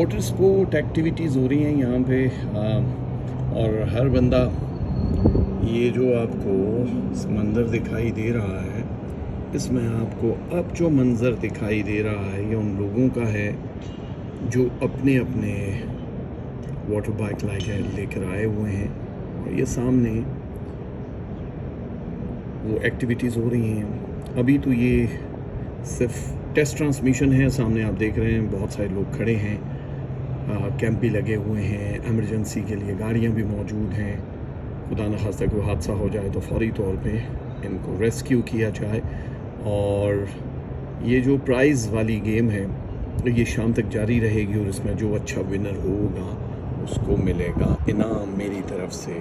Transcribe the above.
Water sport activities हो रही हैं यहाँ पे और हर बंदा, ये जो आपको समंदर दिखाई दे रहा है, इसमें आपको अब जो मंज़र दिखाई दे रहा है ये उन लोगों का है जो अपने अपने वाटर बाइक लेकर आए हुए हैं। और ये सामने वो एक्टिविटीज़ हो रही हैं। अभी तो ये सिर्फ टेस्ट ट्रांसमिशन है। सामने आप देख रहे हैं बहुत सारे लोग खड़े हैं, कैंप भी लगे हुए हैं, एमरजेंसी के लिए गाड़ियाँ भी मौजूद हैं। खुदा न खास्ता कोई हादसा हो जाए तो फौरी तौर पे इनको रेस्क्यू किया जाए। और ये जो प्राइज़ वाली गेम है ये शाम तक जारी रहेगी और इसमें जो अच्छा विनर होगा उसको मिलेगा इनाम मेरी तरफ से।